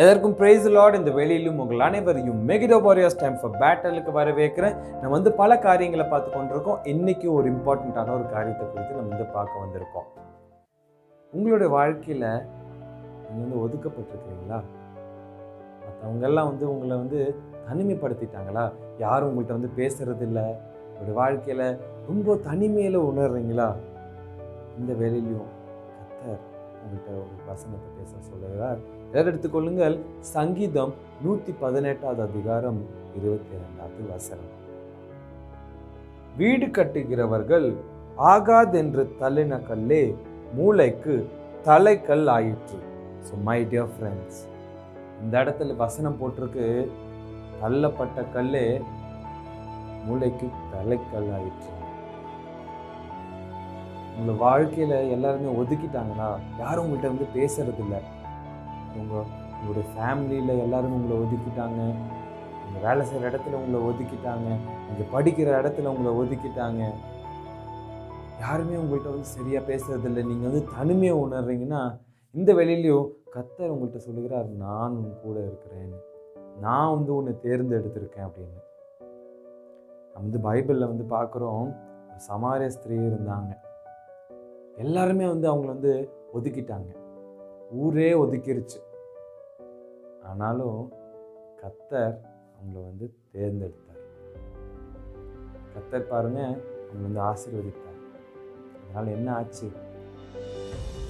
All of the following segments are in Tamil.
எதற்கும் பிரைஸ் லார்ட். இந்த வேளையிலும் உங்கள் அனைவரையும் மெகிடோ வாரியர்ஸ் டைம் ஃபார் பேட்டலுக்கு வரவேற்கிறேன். நம்ம பல காரியங்களை பார்த்து கொண்டிருக்கோம். இன்னைக்கு ஒரு இம்பார்ட்டண்ட்டான ஒரு காரியத்தை குறித்து நம்ம பார்க்க வந்திருக்கோம். உங்களுடைய வாழ்க்கையில் நீங்கள் ஒதுக்கப்பட்டிருக்கிறீங்களா? மற்றவங்கெல்லாம் உங்களை தனிமைப்படுத்திட்டாங்களா? யாரும் உங்கள்கிட்ட பேசுறது இல்லை. உங்களுடைய வாழ்க்கையில் ரொம்ப தனிமையில் உணர்றீங்களா? இந்த வேலையிலையும் கர்த்தர் உங்கள்கிட்ட ஒரு வசனத்தை பேச சொல்லுகிறார். எடுத்துக்கொள்ளுங்கள், சங்கீதம் 118 அதிகாரம் 22 வசனம். வீடு கட்டுகிறவர்கள் ஆகாதென்று தள்ளின கல்லே மூளைக்கு தலைக்கல் ஆயிற்று. ஸோ மை டியர் ஃப்ரெண்ட்ஸ், இந்த இடத்துல வசனம் போட்டிருக்கு, தள்ளப்பட்ட கல்லே மூளைக்கு தலைக்கல் ஆயிற்று. உங்களை வாழ்க்கையில் எல்லாருமே ஒதுக்கிட்டாங்களா? யாரும் உங்கள்கிட்ட பேசுறது இல்லை. உங்களுடைய ஃபேமிலியில் எல்லாருமே உங்களை ஒதுக்கிட்டாங்க. நீங்கள் வேலை செய்கிற இடத்துல உங்களை ஒதுக்கிட்டாங்க. நீங்கள் படிக்கிற இடத்துல உங்களை ஒதுக்கிட்டாங்க. யாருமே உங்கள்கிட்ட சரியாக பேசுறது இல்லை. நீங்கள் தனிமையை உணர்றீங்கன்னா, இந்த வேலையிலையும் கர்த்தர் உங்கள்கிட்ட சொல்லுகிறார், நான் உன் கூட இருக்கிறேன், நான் உன்னை தேர்ந்தெடுத்திருக்கேன் அப்படின்னு. நம்ம பைபிளில் பார்க்குறோம், சமாரிய ஸ்திரீ இருந்தாங்க. எல்லாருமே அவங்கள ஒதுக்கிட்டாங்க. ஊரே ஒதுக்கிருச்சு. ஆனாலும் கர்த்தர் அவங்கள தேர்ந்தெடுத்தார். கர்த்தர் பாருங்க, அவங்க ஆசீர்வதித்தார். அதனால என்ன ஆச்சு?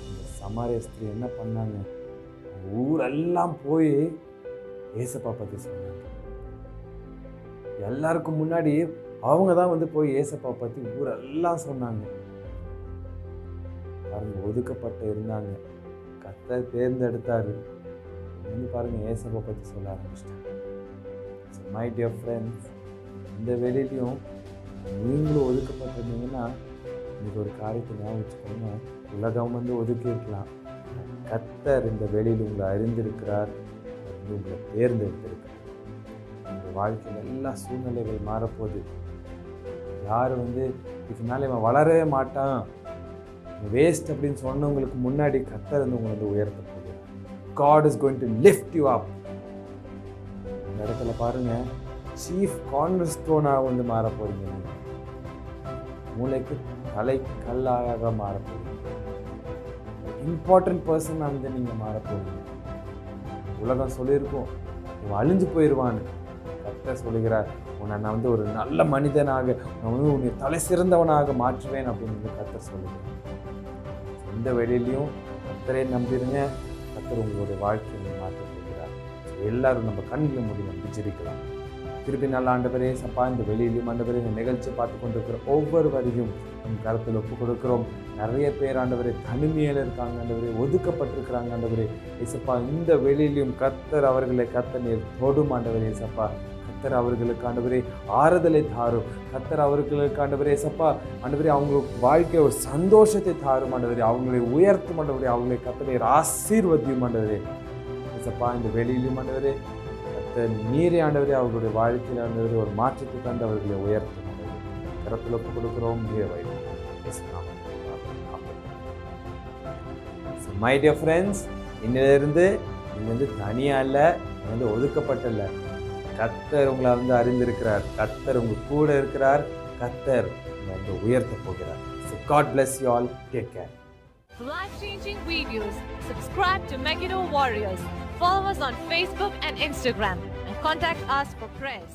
இந்த சமாரிய ஸ்திரீ என்ன பண்ணாங்க? ஊரெல்லாம் போய் ஏசப்பா பற்றி சொன்னாங்க. எல்லாருக்கும் முன்னாடி அவங்க தான் போய் ஏசப்பா பற்றி ஊரெல்லாம் சொன்னாங்க. பாருங்க, ஒதுக்கப்பட்டு இருந்தாங்க, கர்த்தர் தேர்ந்தெடுத்தாரு. பாருங்க, ஏசப்பா பற்றி சொல்ல ஆரம்பிச்சிட்டாங்க. மை டியர் ஃப்ரெண்ட்ஸ், இந்த வேலையிலையும் நீங்களும் ஒதுக்கப்பட்டிருந்தீங்கன்னா இன்னைக்கு ஒரு காரியத்தை ஞாபகம் வச்சுக்கோங்க. உலகம் ஒதுக்கி இருக்கலாம். கர்த்தர் இந்த வேலையில் உங்களை அறிந்திருக்கிறார், உங்களை தேர்ந்தெடுத்திருக்கிறார். உங்கள் வாழ்க்கையில் எல்லா சூழ்நிலைகள் மாறப்போகுது. யார் இதனால இவன் வளரவே மாட்டான், வேஸ்ட் அப்படின்னு சொன்னவங்களுக்கு முன்னாடி கர்த்தர் உங்களை உயர்த்த போகுது. God is going to lift you up. இந்த இடத்துல பாருங்க, சீஃப் கார்னர் ஸ்டோனாக மாற போறீங்க. மூளைக்கு தலை கல்லாக மாற போறீங்க. இம்பார்ட்டன்ட் பர்சன் நீங்க மாற போறீங்க. உலகம் சொல்லியிருக்கோம், இவன் அழிஞ்சு போயிடுவான்னு. கர்த்தர் சொல்லுகிறார், உன்னை நான் ஒரு நல்ல மனிதனாக, உன்னை தலை சிறந்தவனாக மாற்றுவேன் அப்படின்னு கர்த்தர் சொல்லுகிறார். எந்த வேலையிலையும் கர்த்தரை நம்பிடுங்க. கர்த்தர் உங்களுடைய வாழ்க்கையை மாற்ற போகிறார். எல்லாரும் நம்ம கண்ணில் முடியும் விஜரிக்கலாம். திருப்பி நல்ல ஆண்டவரே சப்பா, இந்த வெளியிலையும் ஆண்டவரே இந்த நிகழ்ச்சியை பார்த்து கொண்டிருக்கிற ஒவ்வொருவரையும் நம் கருத்தில் ஒப்பு கொடுக்குறோம். நிறைய பேர் ஆண்டவரே தனிமையில் இருக்காங்க, ஆண்டவரே ஒதுக்கப்பட்டிருக்கிறாங்க. ஆண்டவரே ஏசப்பா, இந்த வெளியிலையும் கர்த்தர் அவர்களை நீர் தொடும் ஆண்டவரே ஏசப்பா. கர்த்தர் அவர்களுக்கு ஆண்டவரே ஆறுதலை தாரும். கர்த்தர் அவர்களுக்கு ஆண்டவரே சப்பா ஆண்டவரே அவங்களுக்கு வாழ்க்கை ஒரு சந்தோஷத்தை தாரும் ஆண்டவரே. அவங்களை உயர்த்தும் ஆண்டவரே. அவங்களை கர்த்தரை ஆசீர்வதியும் ஆண்டவரே சப்பா. இந்த வெளியிலும் ஆண்டவரே கர்த்தர் நீரே ஆண்டவரே அவர்களுடைய வாழ்க்கையில் ஆண்டவரே ஒரு மாற்றத்தை தந்து அவர்களை உயர்த்தும் ஆண்டவரே. கரத்தில் ஒப்பு கொடுக்கிறோம். மை டியர் ஃப்ரெண்ட்ஸ், இன்னிலிருந்து நீங்கள் தனியாக இல்லை, ஒதுக்கப்பட்டல. கர்த்தர் உங்களை அறிந்திருக்கிறார். கர்த்தர் உங்க கூட இருக்கிறார். கர்த்தர் உங்களை உயர்த்த போகிறார். So God bless you all. Take care. For life-changing videos, subscribe to Megiddo Warriors. Follow us on Facebook and Instagram and contact us for prayers.